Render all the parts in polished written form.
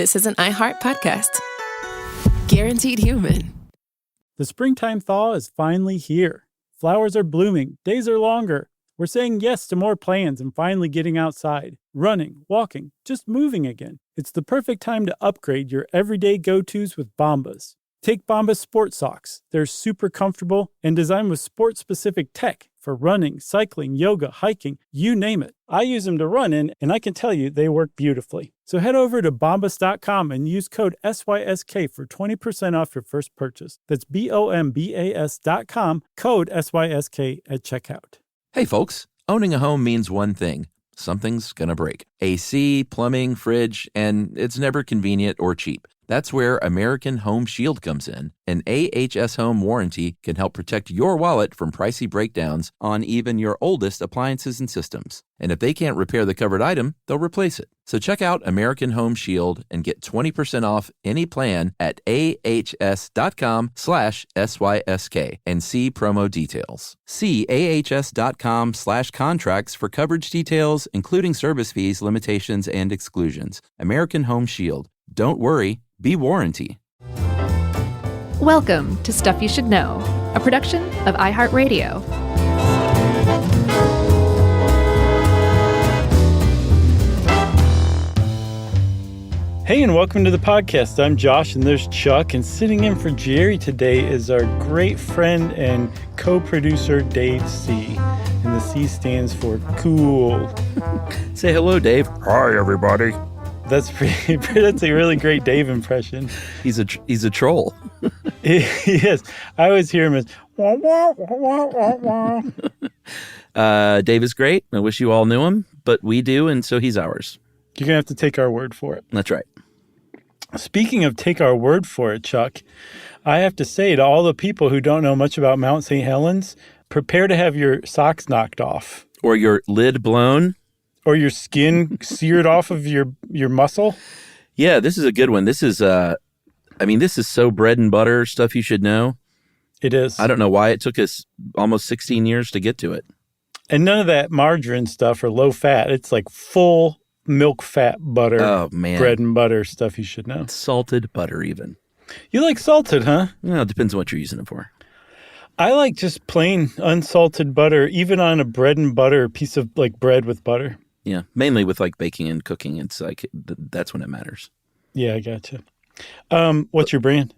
this is an iHeart podcast. Guaranteed human. The springtime thaw is finally here. Flowers are blooming. Days are longer. We're saying yes to more plans and finally getting outside, running, walking, just moving again. It's the perfect time to upgrade your everyday go-tos with Bombas. Take Bombas sport socks. They're super comfortable and designed with sport-specific tech for running, cycling, yoga, hiking, you name it. I use them to run in, and I can tell you they work beautifully. So head over to bombas.com and use code SYSK for 20% off your first purchase. That's BOMBAS.com, code SYSK at checkout. Hey folks, owning a home means one thing. Something's gonna break. AC, plumbing, fridge, and it's never convenient or cheap. That's where American Home Shield comes in. An AHS Home warranty can help protect your wallet from pricey breakdowns on even your oldest appliances and systems. And if they can't repair the covered item, they'll replace it. So check out American Home Shield and get 20% off any plan at ahs.com/SYSK and see promo details. See ahs.com/contracts for coverage details, including service fees, limitations, and exclusions. American Home Shield. Don't worry. Be warranty. Welcome to Stuff You Should Know, a production of iHeartRadio. Hey, and welcome to the podcast. I'm Josh, and there's Chuck, and sitting in for Jerry today is our great friend and co-producer, Dave C. And the C stands for cool. Say hello, Dave. Hi, everybody. That's a really great Dave impression. He's a troll. He is. I always hear him as wah, wah, wah, wah, wah, wah. Dave is great. I wish you all knew him, but we do, and so he's ours. You're going to have to take our word for it. That's right. Speaking of take our word for it, Chuck, I have to say to all the people who don't know much about Mount St. Helens, prepare to have your socks knocked off. Or your lid blown. Or your skin seared off of your muscle. Yeah, this is a good one. This is, this is so bread and butter stuff you should know. It is. I don't know why it took us almost 16 years to get to it. And none of that margarine stuff or low fat. It's like full milk fat butter. Oh, man. Bread and butter stuff you should know. Salted butter even. You like salted, huh? Well, it depends on what you're using it for. I like just plain unsalted butter, even on a bread and butter piece of like bread with butter. Yeah, mainly with like baking and cooking. It's like, that's when it matters. Yeah, I gotcha. What's your brand?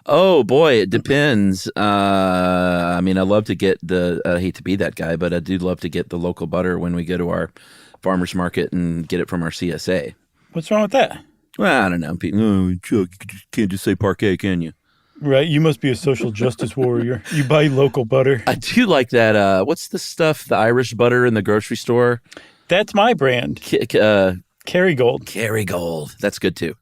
Oh, boy, it depends. I love to get I hate to be that guy, but I do love to get the local butter when we go to our farmer's market and get it from our CSA. What's wrong with that? Well, I don't know. Oh, Chuck, you can't just say parquet, can you? Right, you must be a social justice warrior. You buy local butter. I do like that. What's the stuff, the Irish butter in the grocery store? That's my brand. Kerrygold. Kerrygold. That's good too.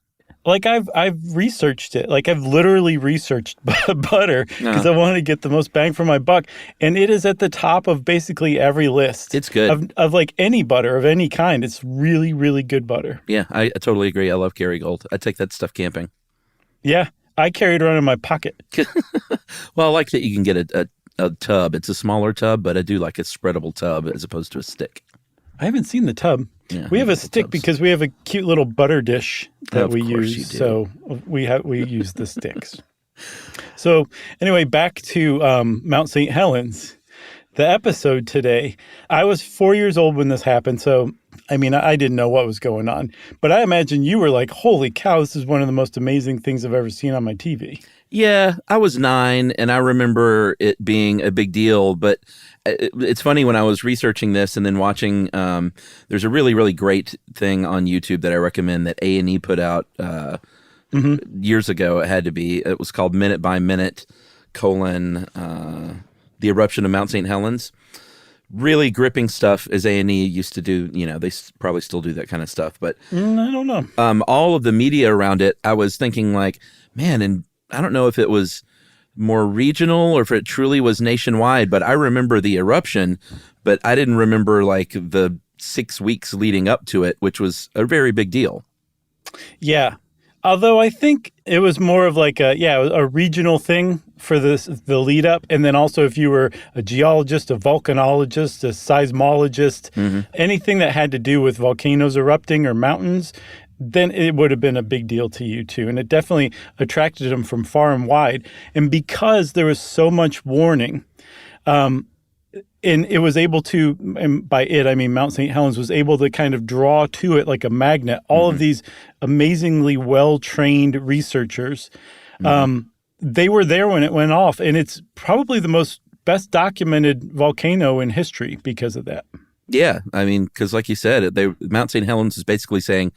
Like I've researched it. Like I've literally researched butter because I want to get the most bang for my buck. And it is at the top of basically every list. It's good. Of like any butter of any kind. It's really, really good butter. Yeah, I totally agree. I love Kerrygold. I take that stuff camping. Yeah. I carry it around in my pocket. Well, I like that you can get a tub. It's a smaller tub, but I do like a spreadable tub as opposed to a stick. I haven't seen the tub. Yeah, we have a stick tubs. Because we have a cute little butter dish that we use. So we use the sticks. So anyway, back to Mount St. Helens. The episode today, I was 4 years old when this happened, so I didn't know what was going on. But I imagine you were like, holy cow, this is one of the most amazing things I've ever seen on my TV. Yeah, I was 9, and I remember it being a big deal. But it's funny, when I was researching this and then watching, there's a really, really great thing on YouTube that I recommend that A&E put out years ago. It was called Minute by Minute, the eruption of Mount St. Helens. Really gripping stuff, as A&E used to do. You know, they probably still do that kind of stuff. But I don't know. All of the media around it, I was thinking like, man, and I don't know if it was more regional or if it truly was nationwide, but I remember the eruption, but I didn't remember like the 6 weeks leading up to it, which was a very big deal. Yeah. Although I think it was more of like a regional thing for the lead up. And then also if you were a geologist, a volcanologist, a seismologist, anything that had to do with volcanoes erupting or mountains, then it would have been a big deal to you too. And it definitely attracted them from far and wide. And because there was so much warning, and it was able to, and by it, I mean Mount St. Helens was able to kind of draw to it like a magnet, all of these amazingly well-trained researchers. They were there when it went off. And it's probably the best documented volcano in history because of that. Yeah, I mean, because like you said, Mount St. Helens is basically saying,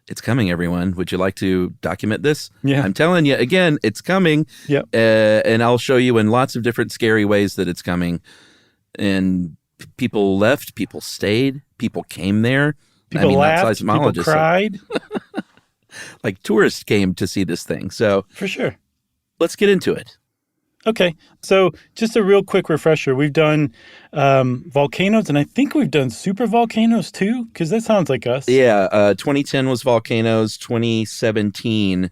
it's coming, everyone. Would you like to document this? Yeah. I'm telling you, again, it's coming. Yep. And I'll show you in lots of different scary ways that it's coming. And people left, people stayed, people came there. People laughed, people cried. Like tourists came to see this thing. So for sure. Let's get into it. Okay. So just a real quick refresher. We've done volcanoes, and I think we've done super volcanoes too, because that sounds like us. Yeah. 2010 was volcanoes. 2017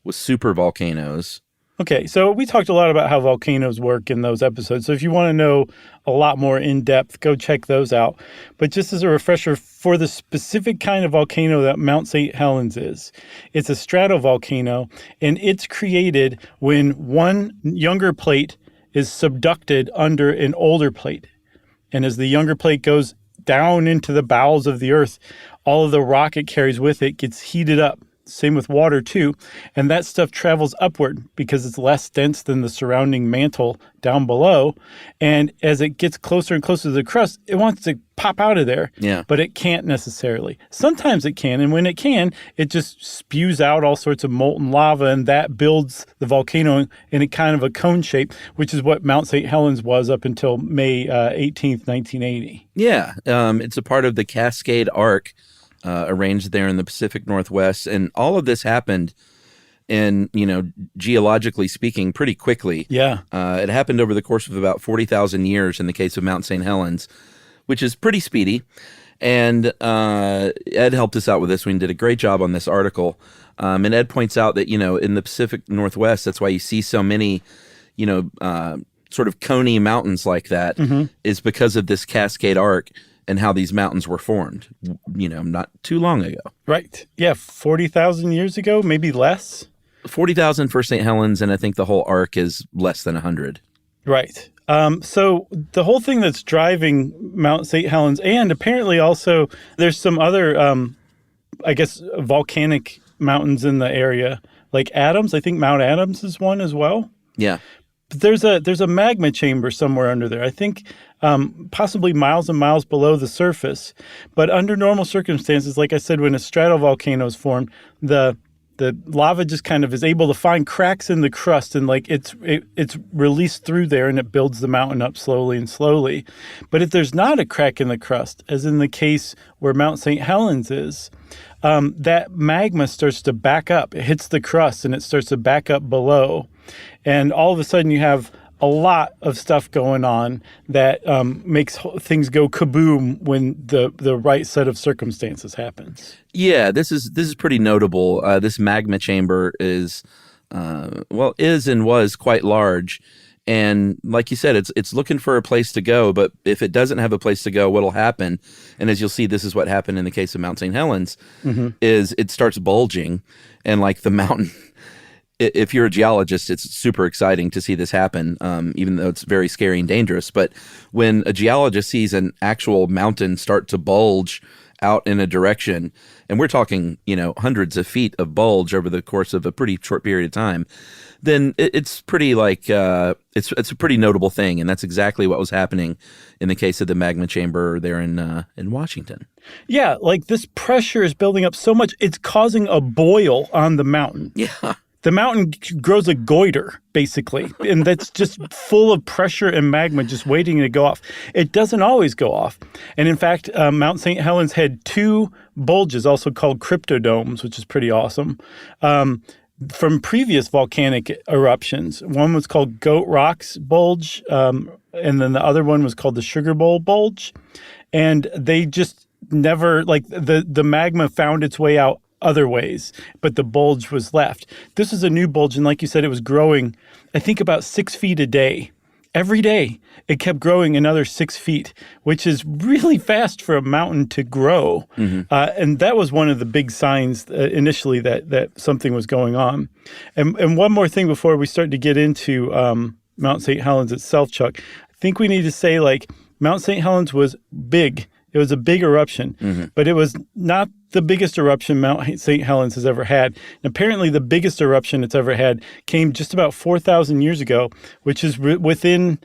was super volcanoes. Okay, so we talked a lot about how volcanoes work in those episodes. So if you want to know a lot more in depth, go check those out. But just as a refresher, for the specific kind of volcano that Mount St. Helens is, it's a stratovolcano, and it's created when one younger plate is subducted under an older plate. And as the younger plate goes down into the bowels of the earth, all of the rock it carries with it gets heated up. Same with water too. And that stuff travels upward because it's less dense than the surrounding mantle down below. And as it gets closer and closer to the crust, it wants to pop out of there. Yeah. But it can't necessarily. Sometimes it can. And when it can, it just spews out all sorts of molten lava, and that builds the volcano in a kind of a cone shape, which is what Mount St. Helens was up until May 18th, 1980. Yeah. It's a part of the Cascade Arc. Arranged there in the Pacific Northwest. And all of this happened in, geologically speaking, pretty quickly. Yeah. It happened over the course of about 40,000 years in the case of Mount St. Helens, which is pretty speedy. And Ed helped us out with this. We did a great job on this article. And Ed points out that, in the Pacific Northwest, that's why you see so many, sort of coney mountains like that, is because of this Cascade Arc and how these mountains were formed, not too long ago. Right. Yeah, 40,000 years ago, maybe less. 40,000 for St. Helens, and I think the whole arc is less than 100. Right. So the whole thing that's driving Mount St. Helens, and apparently also there's some other, volcanic mountains in the area, like Adams. I think Mount Adams is one as well. Yeah. But there's a magma chamber somewhere under there. I think possibly miles and miles below the surface. But under normal circumstances, like I said, when a stratovolcano is formed, the lava just kind of is able to find cracks in the crust, and it's released through there, and it builds the mountain up slowly and slowly. But if there's not a crack in the crust, as in the case where Mount St. Helens is, that magma starts to back up. It hits the crust, and it starts to back up below. And all of a sudden you have a lot of stuff going on that makes things go kaboom when the right set of circumstances happens. Yeah, this is pretty notable. This magma chamber is and was quite large. And like you said, it's looking for a place to go. But if it doesn't have a place to go, what'll happen? And as you'll see, this is what happened in the case of Mount St. Helens, is it starts bulging, and like the mountain. If you're a geologist, it's super exciting to see this happen, even though it's very scary and dangerous. But when a geologist sees an actual mountain start to bulge out in a direction, and we're talking, hundreds of feet of bulge over the course of a pretty short period of time, then it's pretty it's a pretty notable thing. And that's exactly what was happening in the case of the magma chamber there in Washington. Yeah, like this pressure is building up so much, it's causing a boil on the mountain. Yeah. The mountain grows a goiter, basically, and that's just full of pressure and magma just waiting to go off. It doesn't always go off. And in fact, Mount St. Helens had two bulges, also called cryptodomes, which is pretty awesome, from previous volcanic eruptions. One was called Goat Rocks Bulge, and then the other one was called the Sugar Bowl Bulge. And they just never, the magma found its way out other ways, but the bulge was left. This is a new bulge, and like you said, it was growing, I think, about 6 feet a day every day it kept growing another 6 feet, which is really fast for a mountain to grow. And that was one of the big signs initially that something was going on. And one more thing before we start to get into Mount St. Helens itself, Chuck. I think we need to say, like, Mount St. Helens was big. It was a big eruption, but it was not the biggest eruption Mount St. Helens has ever had. And apparently the biggest eruption it's ever had came just about 4,000 years ago, which is within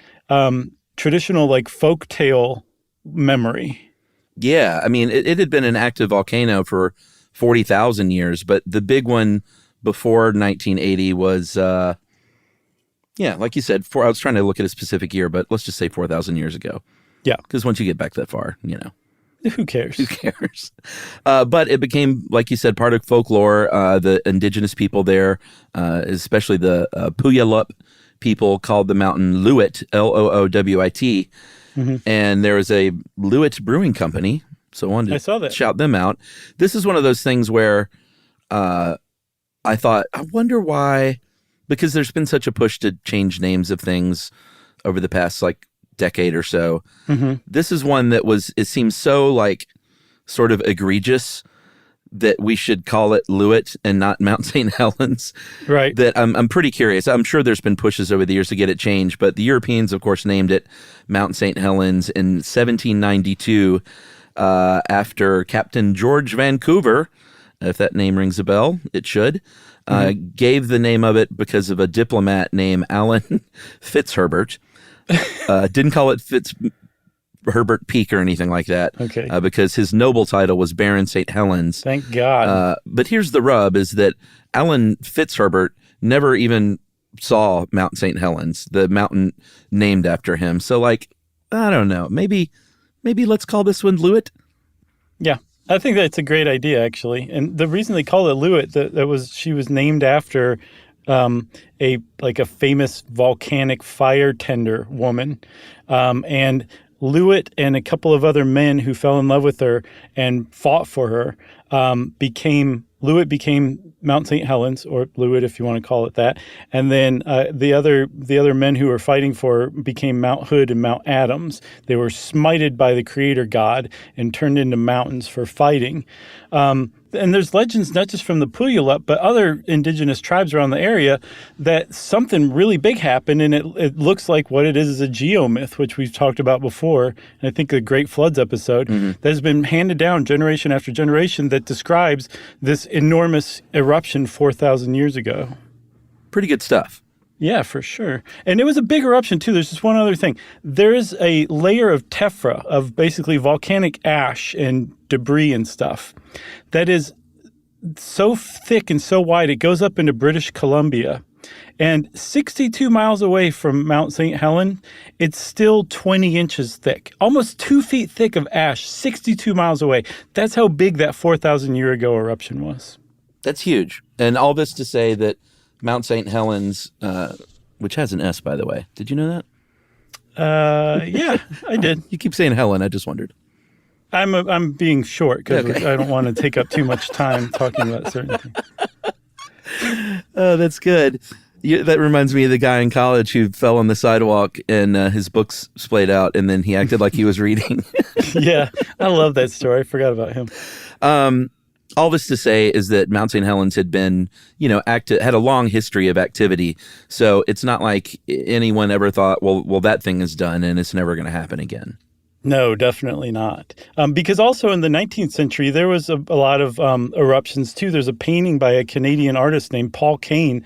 traditional, like, folk tale memory. Yeah, I mean, it had been an active volcano for 40,000 years, but the big one before 1980 was, like you said, I was trying to look at a specific year, but let's just say 4,000 years ago. Yeah. Because once you get back that far, Who cares? Who cares? But it became, like you said, part of folklore. The indigenous people there, especially the Puyallup people, called the mountain Loowit, Loowit. And there was a Loowit brewing company, so I wanted to shout them out. This is one of those things where I thought, I wonder why, because there's been such a push to change names of things over the past, like, decade or so. This is one that it seems so, like, sort of egregious that we should call it Loowit and not Mount St. Helens. Right. That I'm pretty curious. I'm sure there's been pushes over the years to get it changed, but the Europeans, of course, named it Mount St. Helens in 1792 after Captain George Vancouver, if that name rings a bell, it should, gave the name of it because of a diplomat named Alan Fitzherbert. Didn't call it Fitzherbert Peak or anything like that. Okay. Because his noble title was Baron St. Helens. Thank God. But here's the rub, is that Alan Fitzherbert never even saw Mount St. Helens, the mountain named after him. So, like, I don't know. Maybe let's call this one Loowit. Yeah. I think that's a great idea, actually. And the reason they call it Loowit, she was named after a famous volcanic fire tender woman, and Loowit and a couple of other men who fell in love with her and fought for her Loowit became Mount St. Helens, or Loowit if you want to call it that, and then the other men who were fighting for her became Mount Hood and Mount Adams. They were smited by the Creator God and turned into mountains for fighting. And there's legends not just from the Puyallup, but other indigenous tribes around the area that something really big happened, and it looks like what it is a geomyth, which we've talked about before, and I think the Great Floods episode, that has been handed down generation after generation that describes this enormous eruption 4,000 years ago. Pretty good stuff. Yeah, for sure. And it was a big eruption, too. There's just one other thing. There is a layer of tephra, of basically volcanic ash and debris and stuff, that is so thick and so wide, it goes up into British Columbia. And 62 miles away from Mount St. Helens, it's still 20 inches thick, almost 2 feet thick of ash, 62 miles away. That's how big that 4,000 year ago eruption was. That's huge. And all this to say that Mount St. Helens, which has an S, by the way. Did you know that? Yeah, I did. You keep saying Helen. I just wondered. I'm being short because I don't want to take up too much time talking about certain things. Oh, that's good. That reminds me of the guy in college who fell on the sidewalk and his books splayed out, and then he acted like he was reading. Yeah, I love that story. I forgot about him. All this to say is that Mount St. Helens had been, had a long history of activity. So it's not like anyone ever thought, well, that thing is done and it's never going to happen again. No, definitely not. Because also in the 19th century, there was a lot of eruptions, too. There's a painting by a Canadian artist named Paul Kane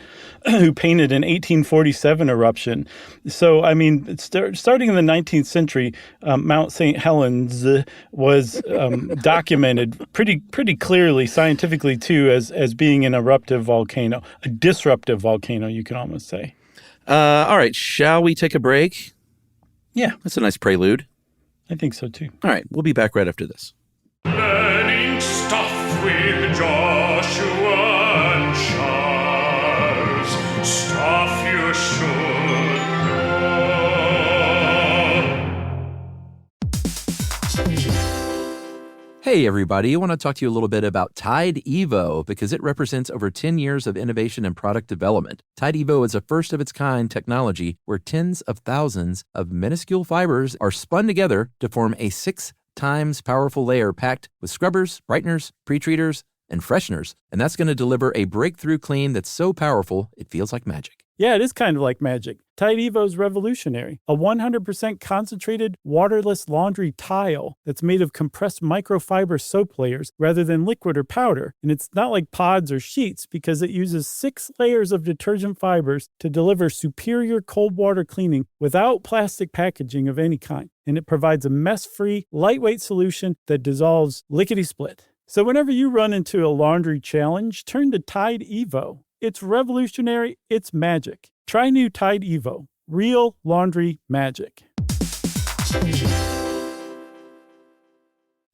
who painted an 1847 eruption. So, I mean, starting in the 19th century, Mount St. Helens was documented pretty clearly, scientifically, too, as being an eruptive volcano, a disruptive volcano, you can almost say. All right. Shall we take a break? Yeah. That's a nice prelude. I think so, too. All right. We'll be back right after this. Learning stuff with Joshua and Charles. Stuff you should know. Hey, everybody. I want to talk to you a little bit about Tide Evo because it represents over 10 years of innovation and product development. Tide Evo is a first-of-its-kind technology where tens of thousands of minuscule fibers are spun together to form a 6 times powerful layer packed with scrubbers, brighteners, pre-treaters, and fresheners. And that's going to deliver a breakthrough clean that's so powerful it feels like magic. Yeah, it is kind of like magic. Tide Evo is revolutionary. A 100% concentrated, waterless laundry tile that's made of compressed microfiber soap layers rather than liquid or powder. And it's not like pods or sheets because it uses 6 layers of detergent fibers to deliver superior cold water cleaning without plastic packaging of any kind. And it provides a mess-free, lightweight solution that dissolves lickety-split. So whenever you run into a laundry challenge, turn to Tide Evo. It's revolutionary. It's magic. Try new Tide Evo. Real laundry magic.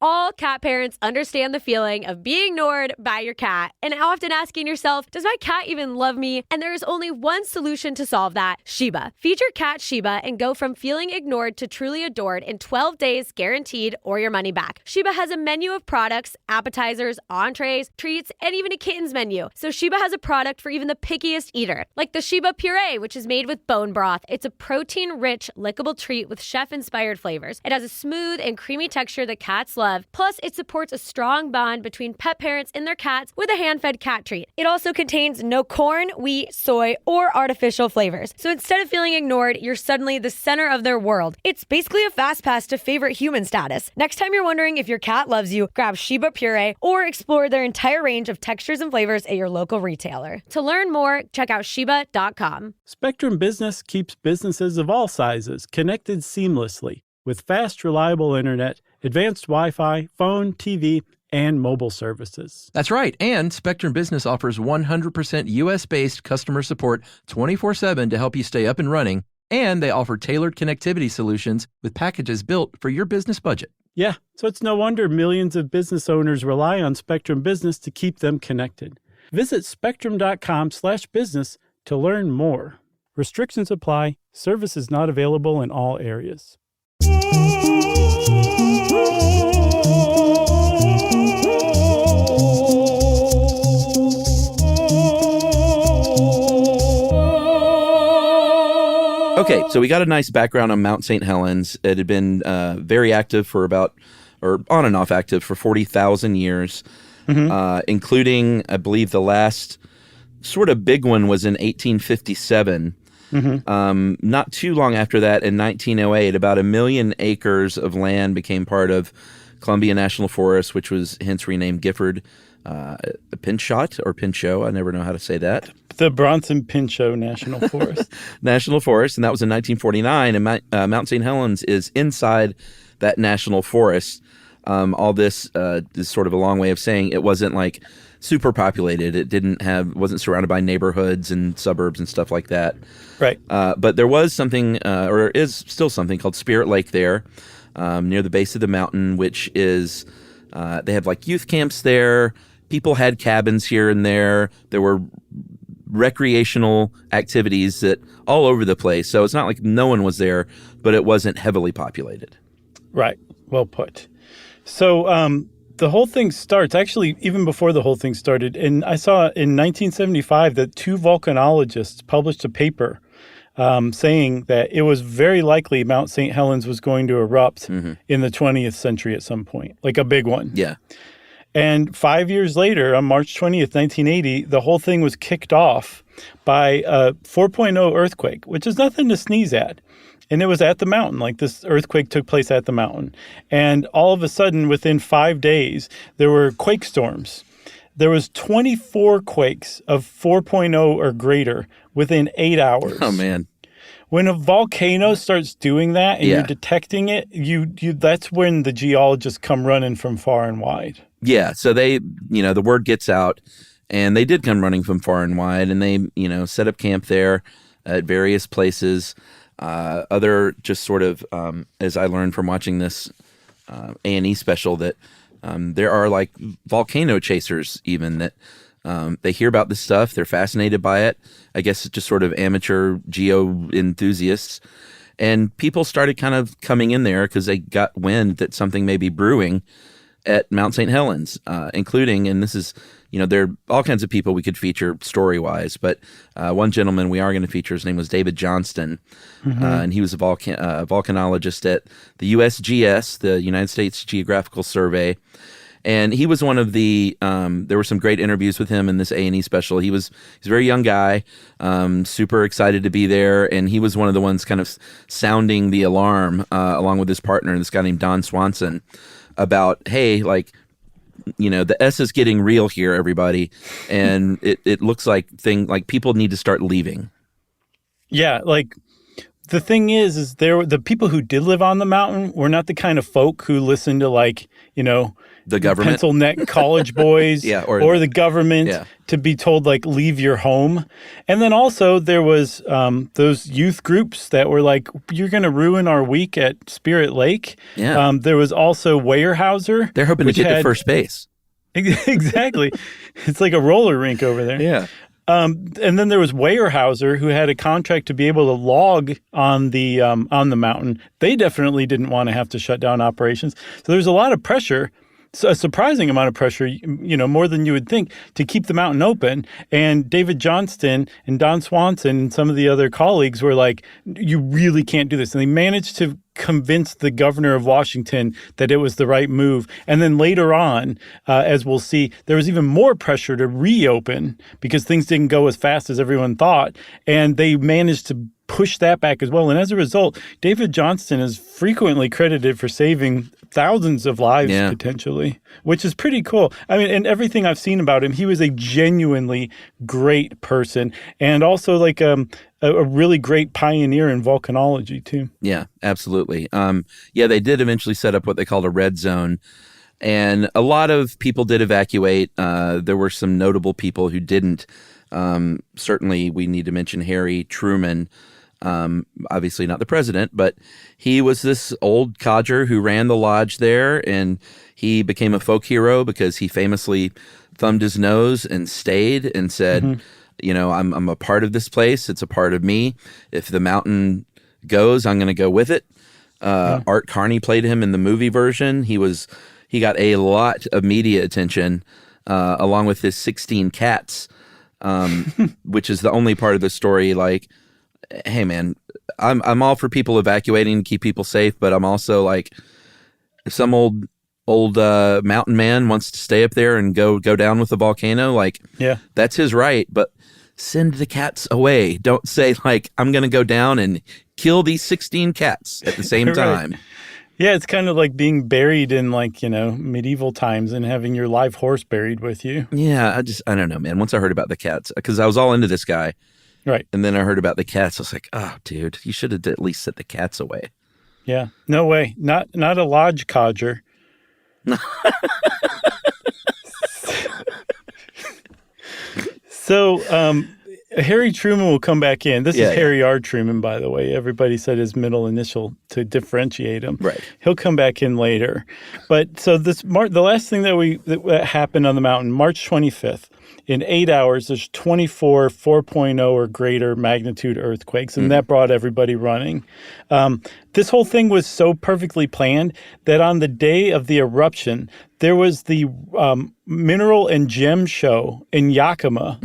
All cat parents understand the feeling of being ignored by your cat and often asking yourself, does my cat even love me? And there is only one solution to solve that, Sheba. Feed your cat Sheba and go from feeling ignored to truly adored in 12 days guaranteed or your money back. Sheba has a menu of products, appetizers, entrees, treats, and even a kitten's menu. So Sheba has a product for even the pickiest eater, like the Sheba Puree, which is made with bone broth. It's a protein-rich, lickable treat with chef-inspired flavors. It has a smooth and creamy texture that cats love. Plus, it supports a strong bond between pet parents and their cats with a hand-fed cat treat. It also contains no corn, wheat, soy, or artificial flavors. So instead of feeling ignored, you're suddenly the center of their world. It's basically a fast pass to favorite human status. Next time you're wondering if your cat loves you, grab Sheba Puree or explore their entire range of textures and flavors at your local retailer. To learn more, check out Sheba.com. Spectrum Business keeps businesses of all sizes connected seamlessly with fast, reliable internet, advanced Wi-Fi, phone, TV, and mobile services. That's right. And Spectrum Business offers 100% U.S.-based customer support 24/7 to help you stay up and running. And they offer tailored connectivity solutions with packages built for your business budget. Yeah, so it's no wonder millions of business owners rely on Spectrum Business to keep them connected. Visit spectrum.com/business to learn more. Restrictions apply. Services not available in all areas. Okay, so we got a nice background on Mount St. Helens. It had been very active for or on and off active for 40,000 years, including, I believe, the last sort of big one was in 1857. Not too long after that, in 1908, about 1 million acres of land became part of Columbia National Forest, which was hence renamed Gifford Pinchot or Pinchot. I never know how to say that. The Bronson Pinchot National Forest. National Forest, and that was in 1949. And Mount St. Helens is inside that national forest. All this is sort of a long way of saying it wasn't like super populated. It wasn't surrounded by neighborhoods and suburbs and stuff like that. Right. But there was something, or is still something called Spirit Lake there, near the base of the mountain, which is, they have like youth camps there. People had cabins here and there. There were recreational activities that all over the place. So it's not like no one was there, but it wasn't heavily populated. Right. Well put. So the whole thing starts, actually, even before the whole thing started, and I saw in 1975 that 2 volcanologists published a paper saying that it was very likely Mount St. Helens was going to erupt in the 20th century at some point, like a big one. Yeah. And 5 years later, on March 20th, 1980, the whole thing was kicked off by a 4.0 earthquake, which is nothing to sneeze at. And it was at the mountain, like this earthquake took place at the mountain. And all of a sudden, within 5 days, there were quake storms. There was 24 quakes of 4.0 or greater within 8 hours. Oh, man. When a volcano starts doing that and you're detecting it, that's when the geologists come running from far and wide. Yeah, so they, the word gets out, and they did come running from far and wide, and they, set up camp there at various places. Other just sort of, as I learned from watching this A&E special, that there are like volcano chasers even that they hear about this stuff. They're fascinated by it. I guess it's just sort of amateur geo enthusiasts. And people started kind of coming in there because they got wind that something may be brewing. at Mount St. Helens, including, and this is, there are all kinds of people we could feature story-wise, but one gentleman we are going to feature, his name was David Johnston, and he was a volcanologist at the USGS, the United States Geographical Survey. And he was one of the, there were some great interviews with him in this A&E special. He's a very young guy, super excited to be there. And he was one of the ones kind of sounding the alarm, along with his partner, this guy named Don Swanson, about, hey, the S is getting real here, everybody. And it looks like people need to start leaving. Yeah, the thing is the people who did live on the mountain were not the kind of folk who listened to the government, pencil neck college boys, or the government to be told leave your home. And then also there was those youth groups that were like, you're going to ruin our week at Spirit Lake. Yeah. There was also Weyerhaeuser. They're hoping to get to first base. Exactly. It's like a roller rink over there. Yeah. And then there was Weyerhaeuser, who had a contract to be able to log on the mountain. They definitely didn't want to have to shut down operations. So there's a lot of pressure, a surprising amount of pressure, more than you would think, to keep the mountain open. And David Johnston and Don Swanson and some of the other colleagues were like, you really can't do this. And they managed to convince the governor of Washington that it was the right move. And then later on, as we'll see, there was even more pressure to reopen because things didn't go as fast as everyone thought. And they managed to push that back as well. And as a result, David Johnston is frequently credited for saving thousands of lives potentially, which is pretty cool. I mean, and everything I've seen about him, he was a genuinely great person and also a really great pioneer in volcanology too. Yeah, absolutely. They did eventually set up what they called a red zone, and a lot of people did evacuate. There were some notable people who didn't. Certainly, we need to mention Harry Truman. Obviously not the president, but he was this old codger who ran the lodge there, and he became a folk hero because he famously thumbed his nose and stayed and said, I'm a part of this place. It's a part of me. If the mountain goes, I'm going to go with it. Art Carney played him in the movie version. He got a lot of media attention, along with his 16 cats, which is the only part of the story. Hey man, I'm all for people evacuating to keep people safe, but I'm also if some old mountain man wants to stay up there and go down with the volcano, that's his right. But send the cats away. Don't say I'm going to go down and kill these 16 cats at the same time. Right. Yeah, it's kind of like being buried in medieval times and having your live horse buried with you. Yeah, I don't know, man. Once I heard about the cats, because I was all into this guy. Right. And then I heard about the cats. I was like, oh, dude, you should have at least set the cats away. Yeah. No way. Not a lodge codger. So Harry Truman will come back in. This is Harry R. Truman, by the way. Everybody said his middle initial to differentiate him. Right. He'll come back in later. But so the last thing that happened on the mountain, March 25th, in 8 hours, there's 24 4.0 or greater magnitude earthquakes, and that brought everybody running. This whole thing was so perfectly planned that on the day of the eruption, there was the mineral and gem show in Yakima,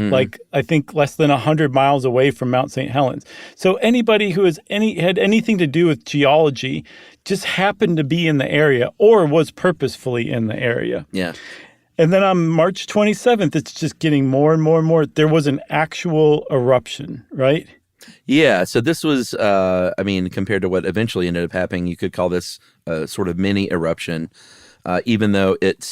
I think less than 100 miles away from Mount St. Helens. So anybody who had anything to do with geology just happened to be in the area or was purposefully in the area. Yeah. And then on March 27th, it's just getting more and more and more. There was an actual eruption, right? Yeah. So this was, compared to what eventually ended up happening, you could call this a sort of mini eruption, even though it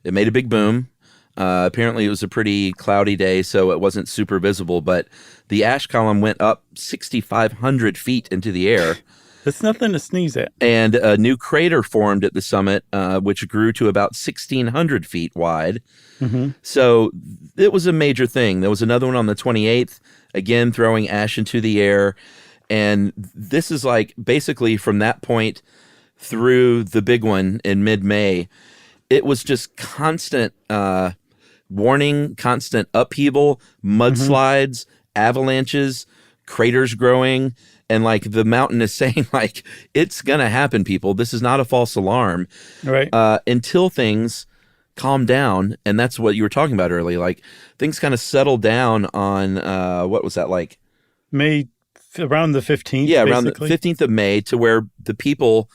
made a big boom. Apparently it was a pretty cloudy day, so it wasn't super visible, but the ash column went up 6,500 feet into the air. That's nothing to sneeze at. And a new crater formed at the summit, which grew to about 1,600 feet wide. Mm-hmm. So it was a major thing. There was another one on the 28th, again throwing ash into the air. And this is basically from that point through the big one in mid-May, it was just constant warning, constant upheaval, mudslides, avalanches, craters growing. And like the mountain is saying, like, it's going to happen, people. This is not a false alarm. Right. Until things calm down. And that's what you were talking about earlier. Like things kind of settle down on, what was that, like? Around the 15th. Yeah, basically. around the 15th of May, to where the people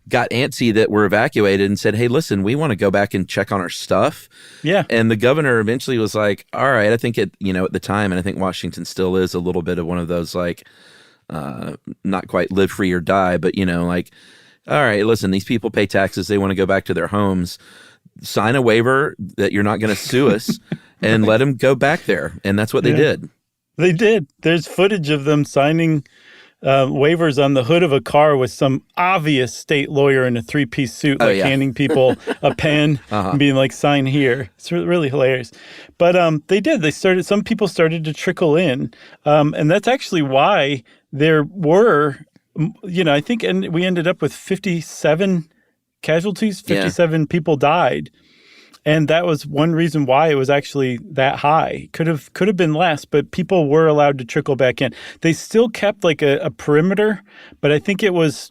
got antsy that were evacuated and said, hey, listen, we want to go back and check on our stuff. Yeah. And the governor eventually was like, all right, I think at the time, and I think Washington still is a little bit of one of those, like, not quite live free or die, but, like, all right, listen, these people pay taxes. They want to go back to their homes. Sign a waiver that you're not going to sue us and let them go back there. And that's what they did. They did. There's footage of them signing waivers on the hood of a car with some obvious state lawyer in a three-piece suit, handing people a pen and being like, sign here. It's really hilarious. But they did. Some people started to trickle in. And that's actually why there were, I think, and we ended up with 57 casualties, 57 people died. And that was one reason why it was actually that high. Could have been less, but people were allowed to trickle back in. They still kept like a perimeter, but I think it was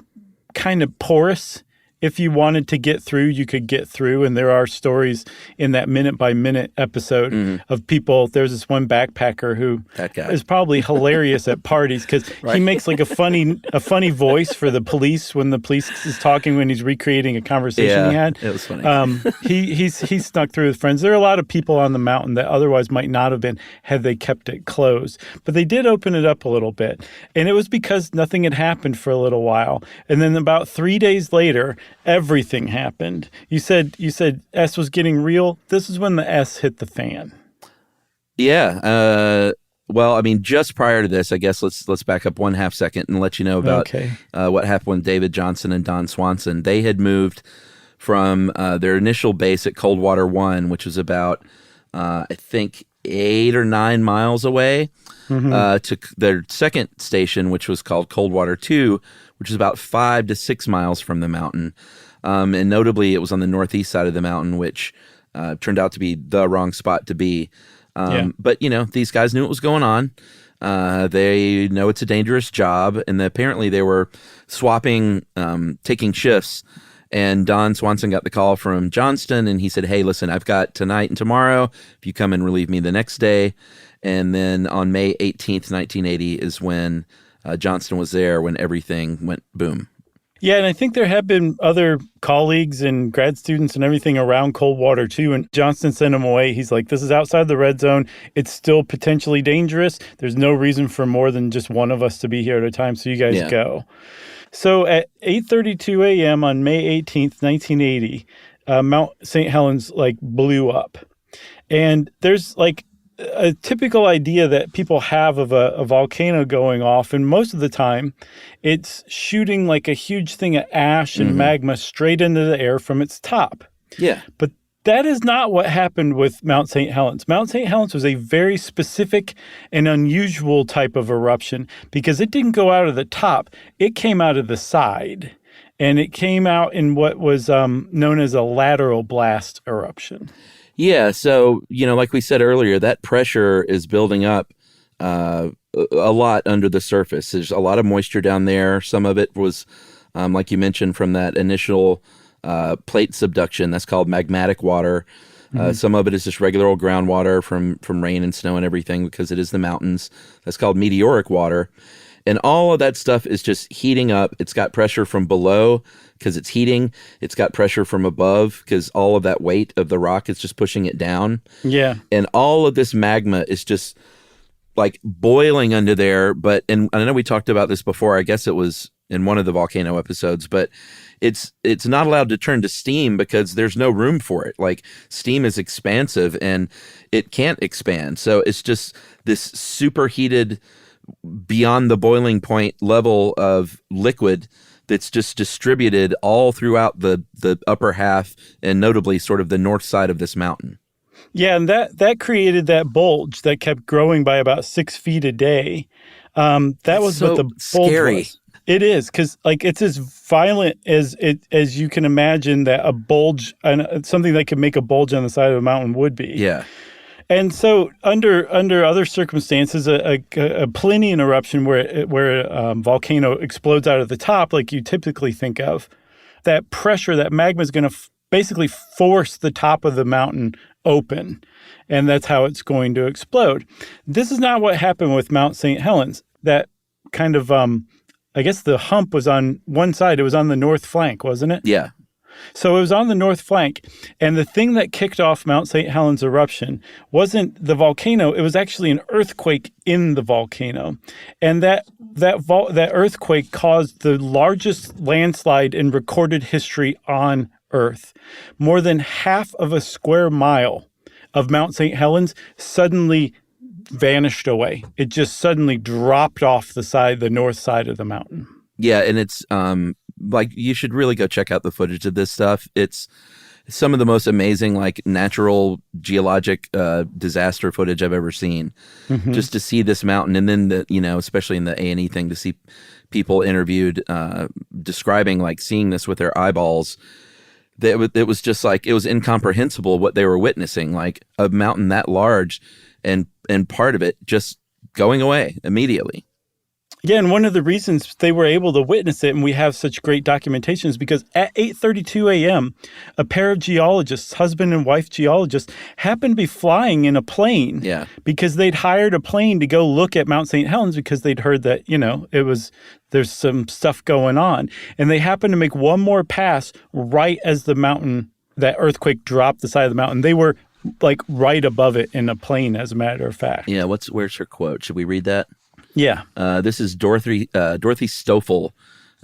kind of porous. If you wanted to get through, you could get through. And there are stories in that minute-by-minute episode of people. There's this one backpacker who is probably hilarious at parties because he makes like a funny voice for the police when the police is talking, when he's recreating a conversation he had. It was funny. He snuck through with friends. There are a lot of people on the mountain that otherwise might not have been had they kept it closed. But they did open it up a little bit. And it was because nothing had happened for a little while. And then about 3 days later, everything happened. You said S was getting real. This is when the S hit the fan. Yeah. Well, I mean, just prior to this, I guess let's back up 1/2 second and let you know about what happened with David Johnson and Don Swanson. They had moved from their initial base at Coldwater 1, which was about, I think, 8 or 9 miles away, to their second station, which was called Coldwater 2, which is about 5 to 6 miles from the mountain. And notably, it was on the northeast side of the mountain, which turned out to be the wrong spot to be. But, these guys knew what was going on. They know it's a dangerous job. And apparently they were swapping, taking shifts. And Don Swanson got the call from Johnston, and he said, hey, listen, I've got tonight and tomorrow. If you come and relieve me the next day. And then on May 18th, 1980 is when Johnston was there, when everything went boom. Yeah, and I think there have been other colleagues and grad students and everything around Coldwater too, and Johnston sent them away. He's like, this is outside the red zone. It's still potentially dangerous. There's no reason for more than just one of us to be here at a time, so you guys go. So at 8:32 a.m. on May 18th, 1980, Mount St. Helens blew up. And there's a typical idea that people have of a volcano going off, and most of the time it's shooting like a huge thing of ash and magma straight into the air from its top. Yeah. But that is not what happened with Mount St. Helens. Mount St. Helens was a very specific and unusual type of eruption because it didn't go out of the top. It came out of the side, and it came out in what was known as a lateral blast eruption. Yeah, so, like we said earlier, that pressure is building up a lot under the surface. There's a lot of moisture down there. Some of it was, like you mentioned, from that initial plate subduction. That's called magmatic water. Some of it is just regular old groundwater from rain and snow and everything because it is the mountains. That's called meteoric water. And all of that stuff is just heating up. It's got pressure from below because it's heating. It's got pressure from above because all of that weight of the rock is just pushing it down. Yeah. And all of this magma is just boiling under there. And I know we talked about this before. I guess it was in one of the volcano episodes, but it's not allowed to turn to steam because there's no room for it. Steam is expansive and it can't expand. So it's just this superheated, beyond the boiling point level of liquid that's just distributed all throughout the upper half and notably sort of the north side of this mountain. Yeah, and that created that bulge that kept growing by about 6 feet a day. That was so what the bulge scary. Was. It is, because it's as violent as you can imagine that a bulge, something that could make a bulge on the side of a mountain would be. Yeah. And so under other circumstances, a Plinian eruption where a volcano explodes out of the top, like you typically think of, that pressure, that magma is going to basically force the top of the mountain open. And that's how it's going to explode. This is not what happened with Mount St. Helens. That kind of, I guess the hump was on one side. It was on the north flank, wasn't it? Yeah. So it was on the north flank. And the thing that kicked off Mount St. Helens eruption wasn't the volcano. It was actually an earthquake in the volcano. And that earthquake caused the largest landslide in recorded history on Earth. More than half of a square mile of Mount St. Helens suddenly vanished away. It just suddenly dropped off the north side of the mountain. Yeah, and it's like you should really go check out the footage of this stuff. It's some of the most amazing like natural geologic disaster footage I've ever seen. Mm-hmm. Just to see this mountain, and then especially in the A&E thing, to see people interviewed describing like seeing this with their eyeballs. It was just like, it was incomprehensible what they were witnessing, like a mountain that large and part of it just going away immediately. Yeah, and one of the reasons they were able to witness it, and we have such great documentation, is because at 8:32 a.m., a pair of geologists, husband and wife geologists, happened to be flying in a plane. Yeah. Because they'd hired a plane to go look at Mount St. Helens because they'd heard that, there's some stuff going on. And they happened to make one more pass right as that earthquake dropped the side of the mountain. They were like right above it in a plane, as a matter of fact. Yeah, where's her quote? Should we read that? Yeah. This is Dorothy Stoffel.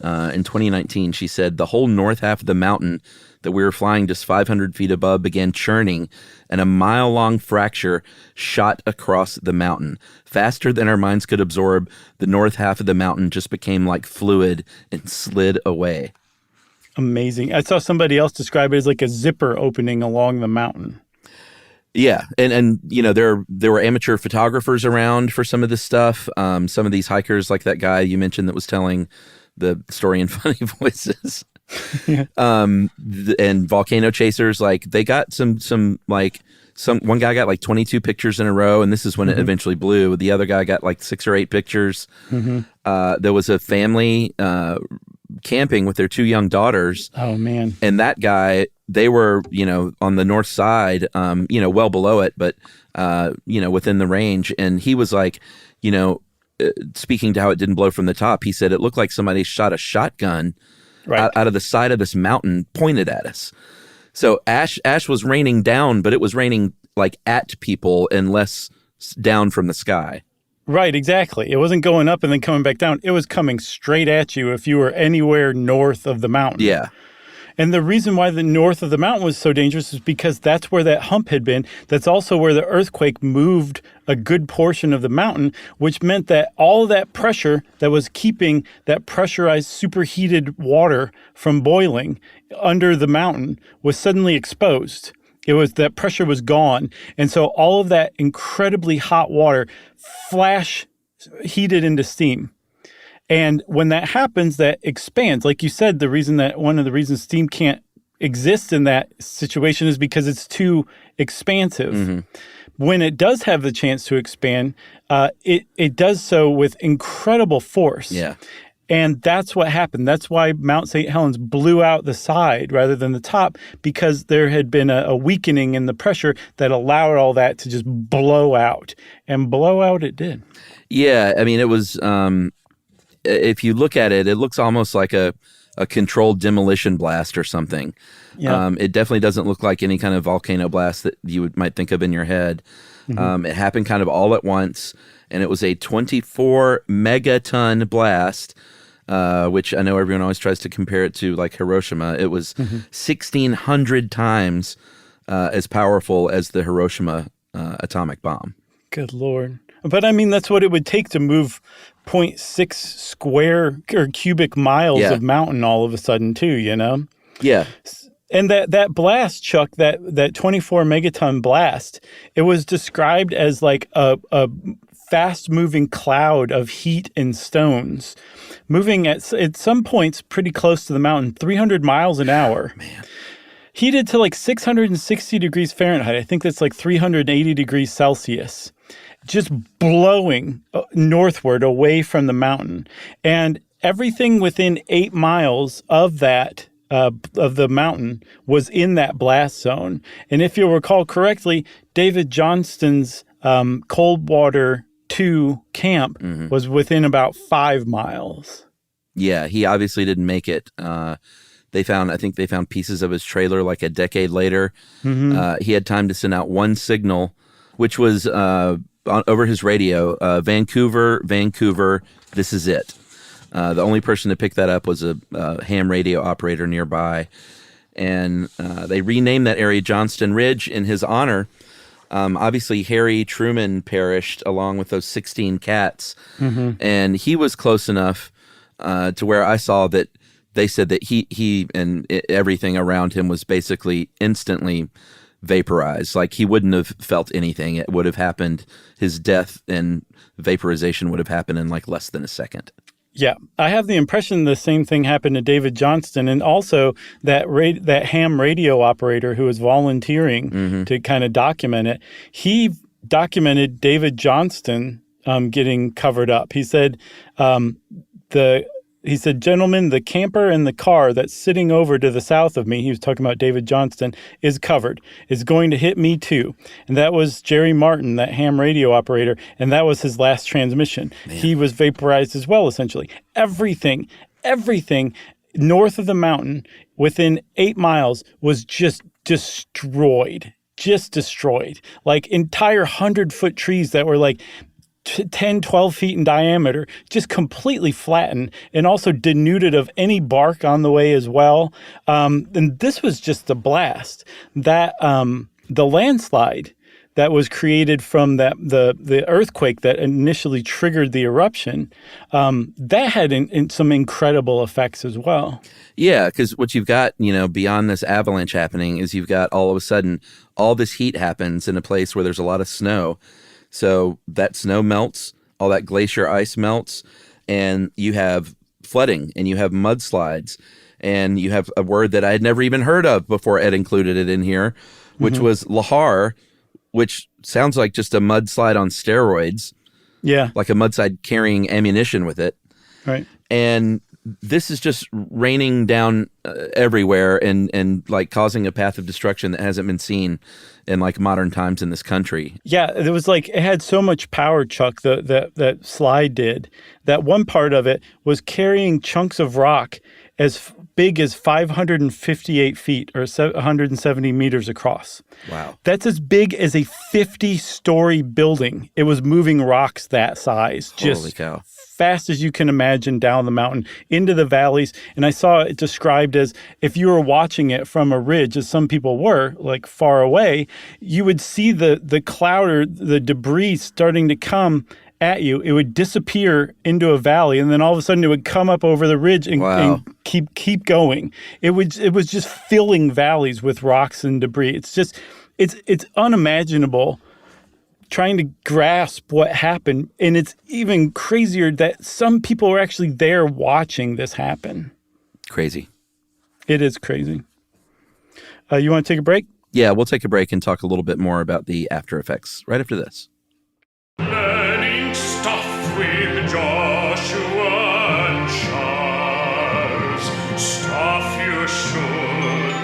In 2019, she said, "The whole north half of the mountain that we were flying just 500 feet above began churning, and a mile-long fracture shot across the mountain. Faster than our minds could absorb, the north half of the mountain just became like fluid and slid away." Amazing. I saw somebody else describe it as like a zipper opening along the mountain. Yeah, and there were amateur photographers around for some of this stuff. Some of these hikers, like that guy you mentioned that was telling the story in funny voices. Yeah. And volcano chasers, like they got some one guy got like 22 pictures in a row, and this is when it eventually blew. The other guy got like 6 or 8 pictures. Mm-hmm. There was a family camping with their 2 young daughters. Oh man. And that guy, they were, on the north side, well below it, but within the range. And he was like, speaking to how it didn't blow from the top, he said it looked like somebody shot a shotgun out of the side of this mountain pointed at us. So ash was raining down, but it was raining like at people and less down from the sky. Right, exactly. It wasn't going up and then coming back down. It was coming straight at you if you were anywhere north of the mountain. Yeah. And the reason why the north of the mountain was so dangerous is because that's where that hump had been. That's also where the earthquake moved a good portion of the mountain, which meant that all that pressure that was keeping that pressurized superheated water from boiling under the mountain was suddenly exposed. That pressure was gone. And so all of that incredibly hot water flash heated into steam. And when that happens, that expands. Like you said, one of the reasons steam can't exist in that situation is because it's too expansive. Mm-hmm. When it does have the chance to expand, it does so with incredible force. Yeah. And that's what happened. That's why Mount St. Helens blew out the side rather than the top, because there had been a weakening in the pressure that allowed all that to just blow out. And blow out it did. Yeah. I mean, it was, if you look at it, it looks almost like a controlled demolition blast or something. Yeah. It definitely doesn't look like any kind of volcano blast that you might think of in your head. Mm-hmm. It happened kind of all at once, and it was a 24 megaton blast, which I know everyone always tries to compare it to like Hiroshima. It was 1,600 times as powerful as the Hiroshima atomic bomb. Good Lord. But I mean, that's what it would take to move 0.6 square or cubic miles of mountain all of a sudden too, Yeah. And that blast, Chuck, that 24 megaton blast, it was described as like a fast-moving cloud of heat and stones, moving at some points pretty close to the mountain, 300 miles an hour. Man. heated to like 660 degrees Fahrenheit. I think that's like 380 degrees Celsius, just blowing northward away from the mountain. And everything within 8 miles of that, of the mountain, was in that blast zone. And if you'll recall correctly, David Johnston's Coldwater 2 camp was within about 5 miles. Yeah, he obviously didn't make it. I think they found pieces of his trailer like a decade later. He had time to send out one signal, which was over his radio, Vancouver, this is it. The only person to pick that up was a ham radio operator nearby. And they renamed that area Johnston Ridge in his honor. Obviously, Harry Truman perished along with those 16 cats. And he was close enough to where I saw that they said that he and everything around him was basically instantly vaporized. Like he wouldn't have felt anything. It would have happened. His death and vaporization would have happened in like less than a second. Yeah, I have the impression the same thing happened to David Johnston, and also that ham radio operator who was volunteering to kind of document it. He documented David Johnston getting covered up. He said, gentlemen, the camper in the car that's sitting over to the south of me, he was talking about David Johnston, is covered. It's going to hit me too. And that was Jerry Martin, that ham radio operator, and that was his last transmission. Man. He was vaporized as well, essentially. Everything north of the mountain within 8 miles was just destroyed. Like entire 100-foot trees that were like 10, 12 feet in diameter, just completely flattened and also denuded of any bark on the way as well. And this was just the blast. That the landslide that was created from the earthquake that initially triggered the eruption, that had some incredible effects as well. Yeah, because what you've got, beyond this avalanche happening is you've got all of a sudden all this heat happens in a place where there's a lot of snow. So that snow melts, all that glacier ice melts, and you have flooding and you have mudslides, and you have a word that I had never even heard of before Ed included it in here, which was lahar, which sounds like just a mudslide on steroids. Yeah. Like a mudslide carrying ammunition with it. Right. And this is just raining down everywhere and like causing a path of destruction that hasn't been seen in like modern times in this country. Yeah, it was like it had so much power, Chuck, that slide did, that one part of it was carrying chunks of rock as big as 558 feet or 170 meters across. Wow. That's as big as a 50-story building. It was moving rocks that size. Holy cow. Fast as you can imagine down the mountain into the valleys. And I saw it described as if you were watching it from a ridge, as some people were, like far away, you would see the cloud or the debris starting to come at you. It would disappear into a valley, and then all of a sudden it would come up over the ridge and keep going. It was just filling valleys with rocks and debris. It's unimaginable trying to grasp what happened. And it's even crazier that some people were actually there watching this happen. Crazy. It is crazy. You want to take a break? Yeah, we'll take a break and talk a little bit more about the after effects right after this. Learning stuff with Joshua and Charles. Stuff you should know.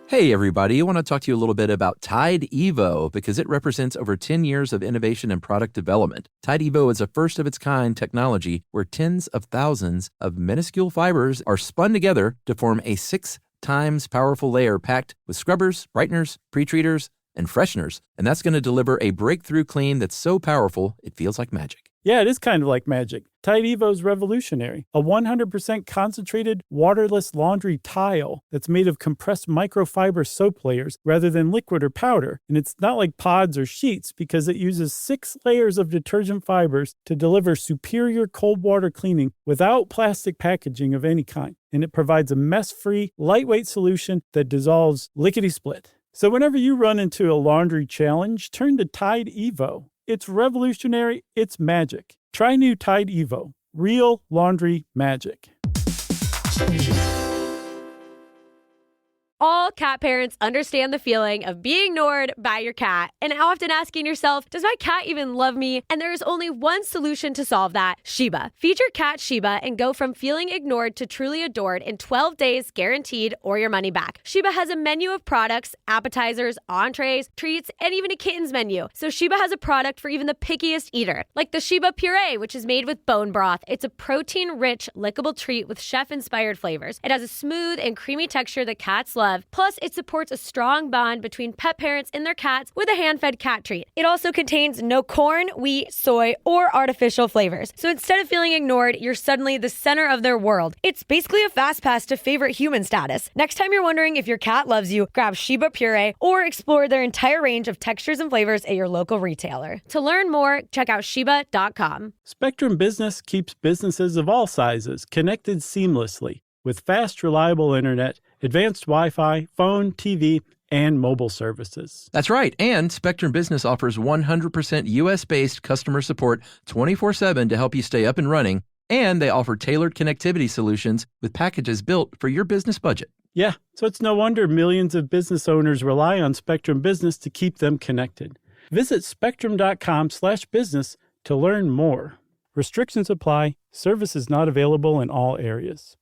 Hey everybody, I want to talk to you a little bit about Tide Evo because it represents over 10 years of innovation and product development. Tide Evo is a first-of-its-kind technology where tens of thousands of minuscule fibers are spun together to form a 6 times powerful layer packed with scrubbers, brighteners, pre-treaters, and fresheners. And that's going to deliver a breakthrough clean that's so powerful, it feels like magic. Yeah, it is kind of like magic. Tide Evo is revolutionary. A 100% concentrated, waterless laundry tile that's made of compressed microfiber soap layers rather than liquid or powder. And it's not like pods or sheets because it uses 6 layers of detergent fibers to deliver superior cold water cleaning without plastic packaging of any kind. And it provides a mess-free, lightweight solution that dissolves lickety-split. So whenever you run into a laundry challenge, turn to Tide Evo. It's revolutionary. It's magic. Try new Tide Evo. Real laundry magic. All cat parents understand the feeling of being ignored by your cat and often asking yourself, does my cat even love me? And there is only one solution to solve that, Sheba. Feed your cat Sheba and go from feeling ignored to truly adored in 12 days guaranteed or your money back. Sheba has a menu of products, appetizers, entrees, treats, and even a kitten's menu. So Sheba has a product for even the pickiest eater, like the Sheba Puree, which is made with bone broth. It's a protein-rich, lickable treat with chef-inspired flavors. It has a smooth and creamy texture that cats love. Plus, it supports a strong bond between pet parents and their cats with a hand-fed cat treat. It also contains no corn, wheat, soy, or artificial flavors. So instead of feeling ignored, you're suddenly the center of their world. It's basically a fast pass to favorite human status. Next time you're wondering if your cat loves you, grab Sheba Puree or explore their entire range of textures and flavors at your local retailer. To learn more, check out Sheba.com. Spectrum Business keeps businesses of all sizes connected seamlessly with fast, reliable internet, advanced Wi-Fi, phone, TV, and mobile services. That's right. And Spectrum Business offers 100% U.S.-based customer support 24/7 to help you stay up and running. And they offer tailored connectivity solutions with packages built for your business budget. Yeah, so it's no wonder millions of business owners rely on Spectrum Business to keep them connected. Visit spectrum.com/business to learn more. Restrictions apply. Services not available in all areas.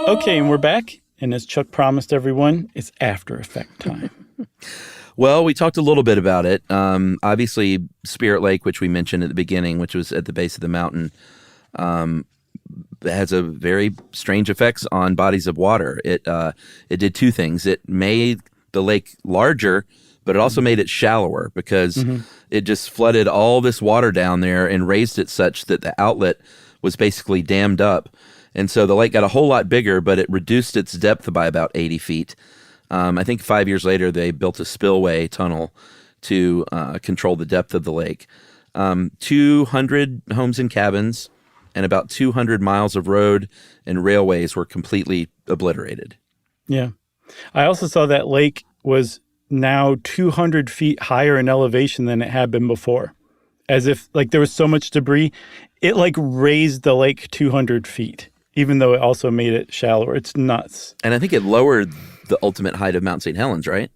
Okay, and we're back. And as Chuck promised everyone, it's After Effect time. Well, we talked a little bit about it. Obviously, Spirit Lake, which we mentioned at the beginning, which was at the base of the mountain, has a very strange effects on bodies of water. It did two things. It made the lake larger, but it also made it shallower because it just flooded all this water down there and raised it such that the outlet was basically dammed up. And so the lake got a whole lot bigger, but it reduced its depth by about 80 feet. I think 5 years later, they built a spillway tunnel to control the depth of the lake. 200 homes and cabins and about 200 miles of road and railways were completely obliterated. Yeah. I also saw that lake was now 200 feet higher in elevation than it had been before. As if like there was so much debris, it like raised the lake 200 feet, even though it also made it shallower. It's nuts. And I think it lowered the ultimate height of Mount St. Helens, right?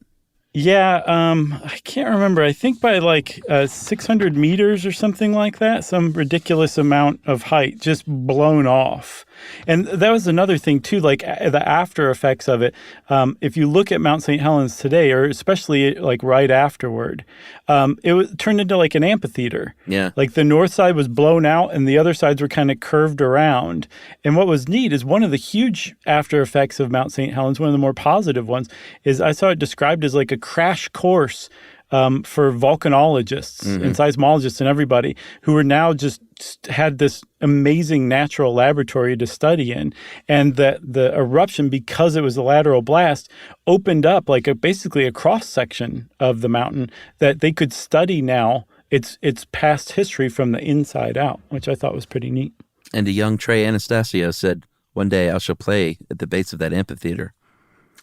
Yeah, I can't remember. I think by like 600 meters or something like that, some ridiculous amount of height just blown off. And that was another thing too, like the after effects of it. If you look at Mount St. Helens today, or especially like right afterward, turned into like an amphitheater. Yeah. Like the north side was blown out and the other sides were kind of curved around. And what was neat is one of the huge after effects of Mount St. Helens, one of the more positive ones, is I saw it described as like a crash course for volcanologists and seismologists and everybody who are now just had this amazing natural laboratory to study in. And that the eruption, because it was a lateral blast, opened up like basically a cross-section of the mountain that they could study now its past history from the inside out, which I thought was pretty neat. And a young Trey Anastasio said, "One day I shall play at the base of that amphitheater."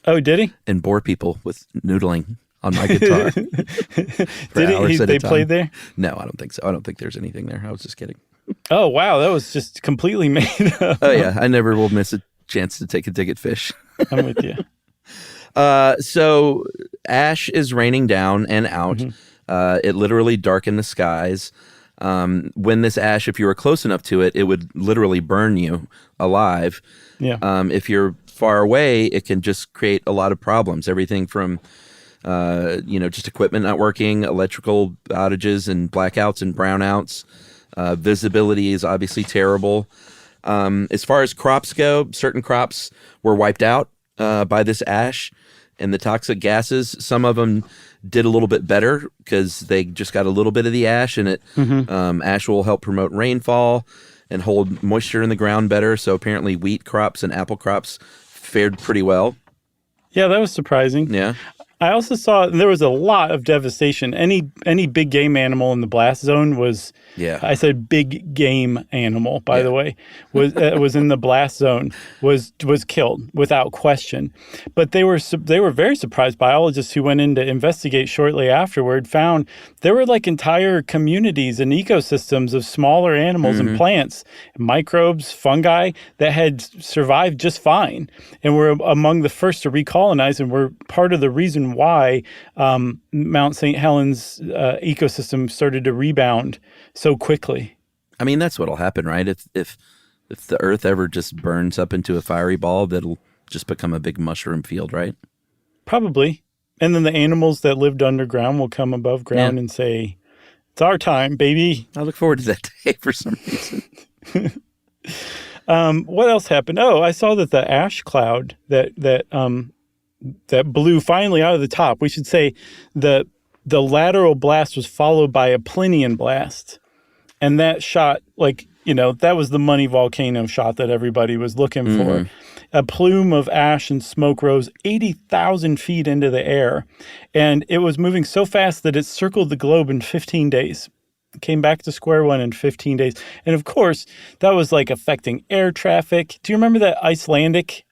Oh, did he? And bore people with noodling on my guitar. Did they play there? No, I don't think so. I don't think there's anything there. I was just kidding. Oh, wow. That was just completely made up. Oh, yeah. I never will miss a chance to take a dig at fish. I'm with you. So ash is raining down and out. It literally darkened the skies. When this ash, if you were close enough to it, it would literally burn you alive. Yeah. If you're far away, it can just create a lot of problems. Everything from just equipment not working, electrical outages and blackouts and brownouts. Visibility is obviously terrible. As far as crops go, certain crops were wiped out by this ash and the toxic gases. Some of them did a little bit better because they just got a little bit of the ash in it. Ash will help promote rainfall and hold moisture in the ground better. So apparently wheat crops and apple crops fared pretty well. Yeah, that was surprising. Yeah. I also saw there was a lot of devastation. Any big game animal in the blast zone was, I said big game animal, by the way, was in the blast zone, was killed without question. But they were very surprised. Biologists who went in to investigate shortly afterward found there were like entire communities and ecosystems of smaller animals and plants, microbes, fungi that had survived just fine and were among the first to recolonize and were part of the reason why Mount St. Helens ecosystem started to rebound so quickly. I mean, that's what'll happen, right? If the Earth ever just burns up into a fiery ball, that'll just become a big mushroom field, right? Probably. And then the animals that lived underground will come above ground and say, "It's our time, baby." I look forward to that day for some reason. What else happened? Oh, I saw that the ash cloud that blew finally out of the top. We should say the lateral blast was followed by a Plinian blast. And that shot, that was the money volcano shot that everybody was looking for. A plume of ash and smoke rose 80,000 feet into the air. And it was moving so fast that it circled the globe in 15 days. It came back to square one in 15 days. And of course, that was affecting air traffic. Do you remember that Icelandic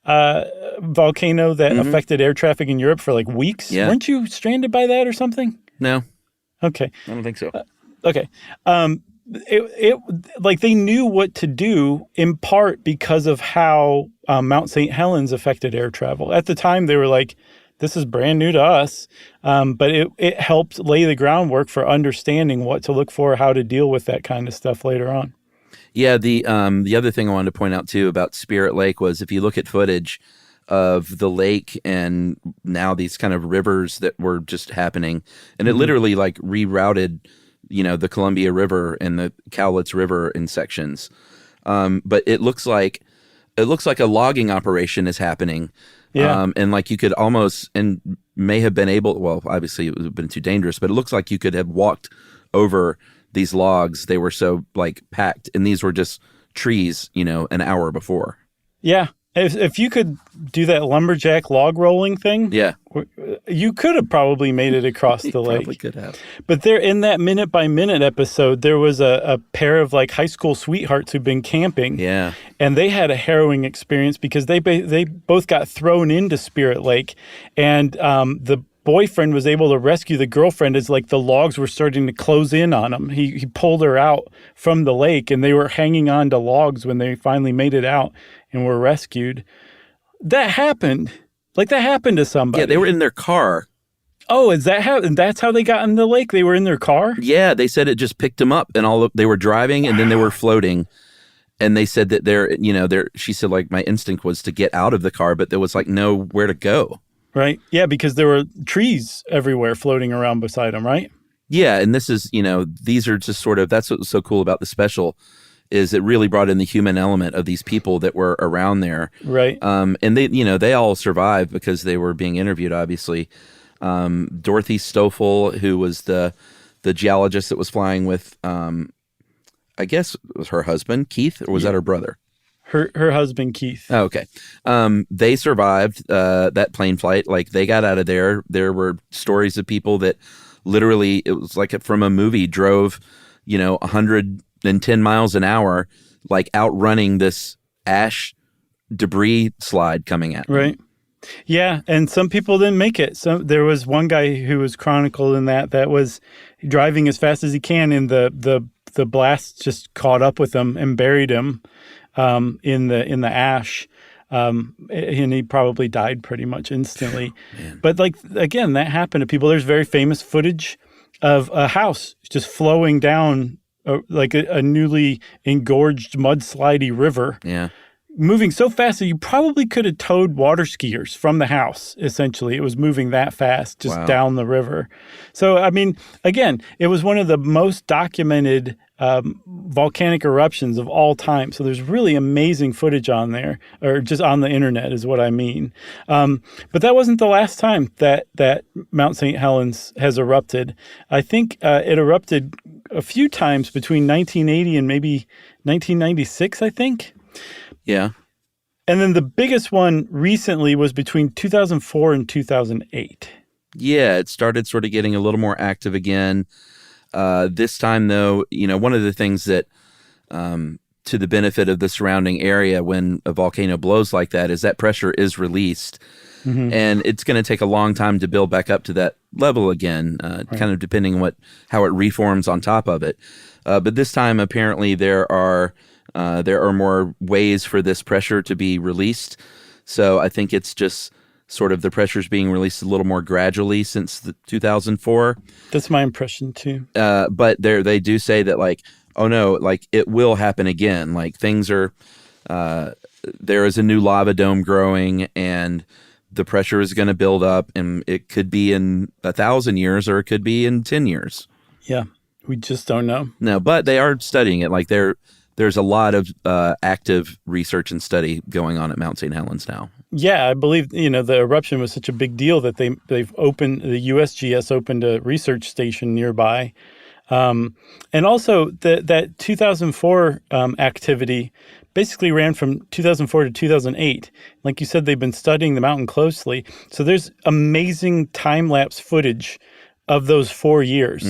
volcano that affected air traffic in Europe for weeks? Yeah. Weren't you stranded by that or something? No. Okay. I don't think so. Okay. They knew what to do in part because of how Mount St. Helens affected air travel. At the time, they were like, this is brand new to us, but it helped lay the groundwork for understanding what to look for, how to deal with that kind of stuff later on. Yeah, the other thing I wanted to point out, too, about Spirit Lake was if you look at footage of the lake and now these kind of rivers that were just happening, and it literally rerouted the Columbia River and the Cowlitz River in sections. But it looks like a logging operation is happening. Yeah. And you could almost, and may have been able, well, obviously it would have been too dangerous, but it looks like you could have walked over these logs. They were so packed, and these were just trees, an hour before. Yeah. If you could do that lumberjack log rolling thing, you could have probably made it across the lake. Probably could have. But there, in that minute by minute episode, there was a pair of high school sweethearts who'd been camping. Yeah, and they had a harrowing experience because they both got thrown into Spirit Lake, and the boyfriend was able to rescue the girlfriend as the logs were starting to close in on him. He pulled her out from the lake, and they were hanging on to logs when they finally made it out and were rescued. That happened. That happened to somebody. Yeah, they were in their car. Oh, is that how? And that's how they got in the lake? They were in their car? Yeah, they said it just picked them up, and they were driving, and then they were floating. And they said that she said my instinct was to get out of the car, but there was nowhere to go. Right. Yeah, because there were trees everywhere floating around beside them, right? Yeah, and this is, these are just that's what was so cool about the special is it really brought in the human element of these people that were around there. Right. And they all survived because they were being interviewed, obviously. Dorothy Stoffel, who was the geologist that was flying with, I guess it was her husband, Keith, or was that her brother? Her husband, Keith. Oh, okay. They survived that plane flight. They got out of there. There were stories of people that literally, it was from a movie, drove, 110 miles an hour, outrunning this ash debris slide coming at them. Right. Yeah, and some people didn't make it. So there was one guy who was chronicled in that was driving as fast as he can, and the blast just caught up with him and buried him in the ash. And he probably died pretty much instantly. But again, that happened to people. There's very famous footage of a house just flowing down a newly engorged mudslidey river. Yeah. Moving so fast that you probably could have towed water skiers from the house, essentially. It was moving that fast just down the river. So, I mean, again, it was one of the most documented volcanic eruptions of all time. So there's really amazing footage on there, or just on the internet is what I mean. But that wasn't the last time that Mount St. Helens has erupted. I think it erupted a few times between 1980 and maybe 1996, I think. Yeah. And then the biggest one recently was between 2004 and 2008. Yeah, it started sort of getting a little more active again. This time, though, one of the things that, to the benefit of the surrounding area when a volcano blows like that, is that pressure is released. And it's going to take a long time to build back up to that level again, kind of depending on how it reforms on top of it. But this time, apparently, there are more ways for this pressure to be released. So I think it's just sort of the pressure's being released a little more gradually since 2004. That's my impression too. But they do say that, like, oh no, like it will happen again. Like things are, there is a new lava dome growing, and the pressure is going to build up, and it could be in 1,000 years or it could be in 10 years. Yeah, we just don't know. No, but they are studying it. Like there's a lot of active research and study going on at Mount St. Helens now. Yeah, I believe, the eruption was such a big deal that they've opened, the USGS opened a research station nearby. And also that 2004 activity basically ran from 2004 to 2008. Like you said, they've been studying the mountain closely. So there's amazing time-lapse footage of those 4 years.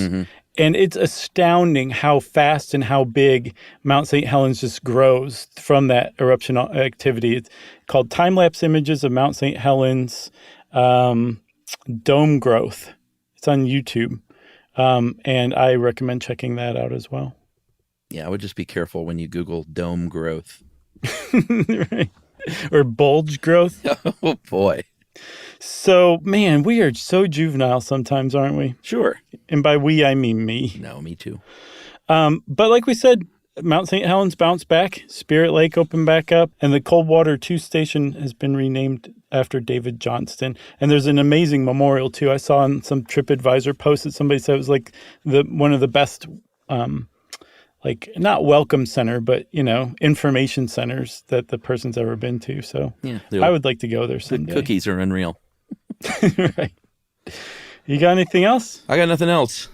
And it's astounding how fast and how big Mount St. Helens just grows from that eruption activity. It's called Time-Lapse Images of Mount St. Helens Dome Growth. It's on YouTube. And I recommend checking that out as well. Yeah, I would just be careful when you Google dome growth. Right. Or bulge growth. Oh, boy. So, man, we are so juvenile sometimes, aren't we? Sure. And by we, I mean me. No, me too. But like we said, Mount St. Helens bounced back, Spirit Lake opened back up, and the Coldwater 2 station has been renamed after David Johnston. And there's an amazing memorial, too. I saw on some TripAdvisor post that somebody said it was like one of the best, like not welcome center, but, information centers that the person's ever been to. So yeah, I would like to go there someday. The cookies are unreal. Right. You got anything else? I got nothing else.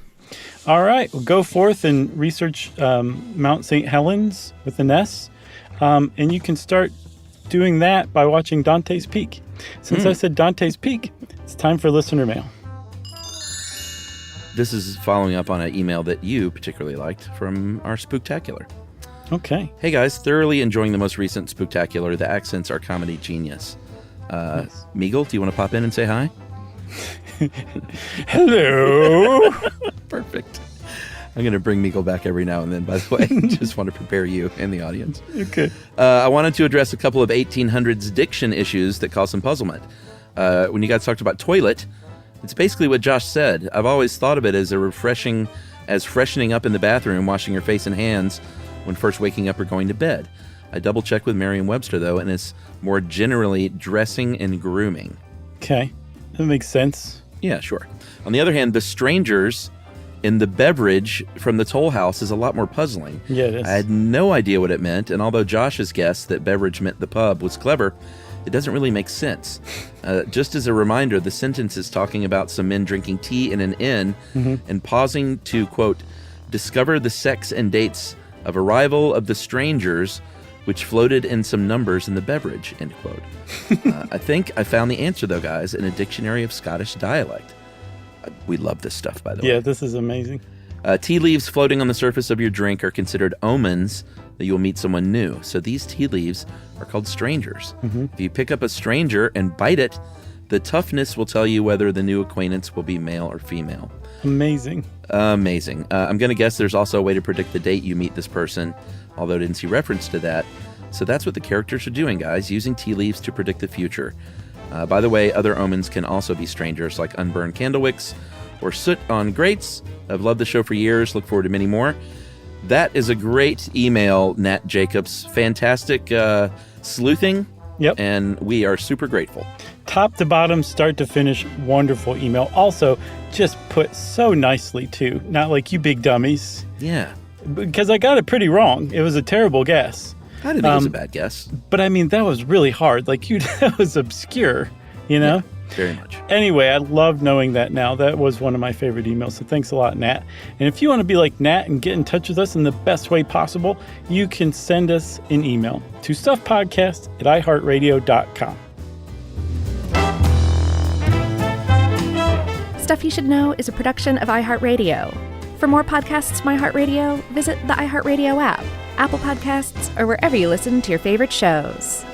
All right. Well, go forth and research Mount St. Helens with an S. And you can start doing that by watching Dante's Peak. Since I said Dante's Peak, it's time for listener mail. This is following up on an email that you particularly liked from our Spooktacular. Okay. Hey guys, thoroughly enjoying the most recent Spooktacular. The accents are comedy genius. Nice. Meagle, do you want to pop in and say hi? Hello. Perfect. I'm going to bring Meagle back every now and then, by the way. Just want to prepare you and the audience. Okay. I wanted to address a couple of 1800s diction issues that cause some puzzlement. When you guys talked about toilet, it's basically what Josh said. I've always thought of it as freshening up in the bathroom, washing your face and hands when first waking up or going to bed. I double-checked with Merriam-Webster, though, and it's more generally dressing and grooming. Okay. That makes sense. Yeah, sure. On the other hand, the strangers in the beverage from the toll house is a lot more puzzling. Yeah, it is. I had no idea what it meant, and although Josh's guess that beverage meant the pub was clever, it doesn't really make sense. Just as a reminder, the sentence is talking about some men drinking tea in an inn and pausing to, quote, discover the sex and dates of arrival of the strangers, which floated in some numbers in the beverage, end quote. I think I found the answer, though, guys, in a dictionary of Scottish dialect. We love this stuff, by the way. Yeah, this is amazing. Tea leaves floating on the surface of your drink are considered omens that you'll meet someone new. So these tea leaves are called strangers. If you pick up a stranger and bite it, the toughness will tell you whether the new acquaintance will be male or female. Amazing. Amazing. I'm going to guess there's also a way to predict the date you meet this person, although I didn't see reference to that. So that's what the characters are doing, guys, using tea leaves to predict the future. By the way, other omens can also be strangers, like unburned candle wicks or soot on grates. I've loved the show for years. Look forward to many more. That is a great email, Nat Jacobs. Fantastic sleuthing. Yep. And we are super grateful. Top to bottom, start to finish, wonderful email. Also, just put so nicely, too. Not like you big dummies. Yeah. Because I got it pretty wrong. It was a terrible guess. I didn't think it was a bad guess. But I mean, that was really hard. Like, that was obscure, Yeah, very much. Anyway, I love knowing that now. That was one of my favorite emails. So thanks a lot, Nat. And if you want to be like Nat and get in touch with us in the best way possible, you can send us an email to stuffpodcast@iheartradio.com. Stuff You Should Know is a production of iHeartRadio. For more podcasts from iHeartRadio, visit the iHeartRadio app, Apple Podcasts, or wherever you listen to your favorite shows.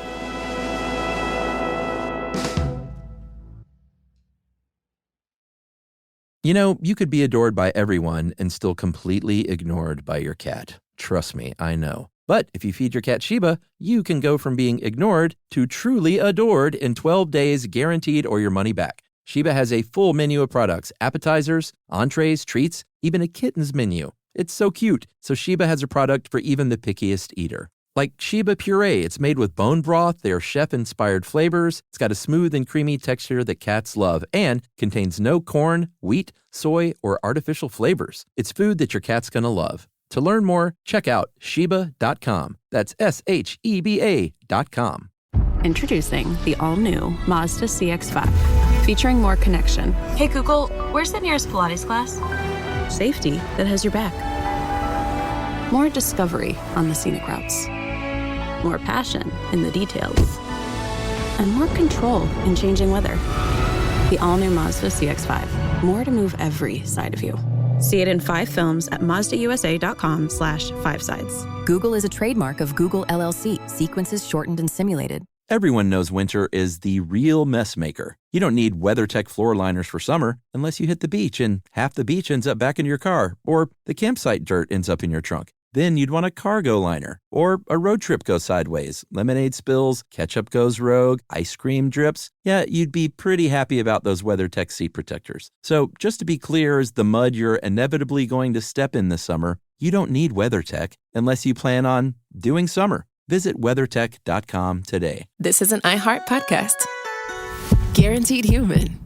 You know, you could be adored by everyone and still completely ignored by your cat. Trust me, I know. But if you feed your cat Sheba, you can go from being ignored to truly adored in 12 days, guaranteed, or your money back. Sheba has a full menu of products, appetizers, entrees, treats, even a kitten's menu. It's so cute, so Sheba has a product for even the pickiest eater. Like Sheba Puree, it's made with bone broth, their chef-inspired flavors. It's got a smooth and creamy texture that cats love and contains no corn, wheat, soy, or artificial flavors. It's food that your cat's gonna love. To learn more, check out Sheba.com. That's SHEBA.com. Introducing the all-new Mazda CX-5, featuring more connection. Hey Google, where's the nearest Pilates class? Safety that has your back. More discovery on the scenic routes. More passion in the details. And more control in changing weather. The all-new Mazda CX-5. More to move every side of you. See it in 5 films at MazdaUSA.com/5sides. Google is a trademark of Google LLC. Sequences shortened and simulated. Everyone knows winter is the real mess maker. You don't need WeatherTech floor liners for summer unless you hit the beach and half the beach ends up back in your car, or the campsite dirt ends up in your trunk. Then you'd want a cargo liner, or a road trip goes sideways, lemonade spills, ketchup goes rogue, ice cream drips. Yeah, you'd be pretty happy about those WeatherTech seat protectors. So just to be clear, as the mud you're inevitably going to step in this summer, you don't need WeatherTech unless you plan on doing summer. Visit WeatherTech.com today. This is an iHeart podcast. Guaranteed human.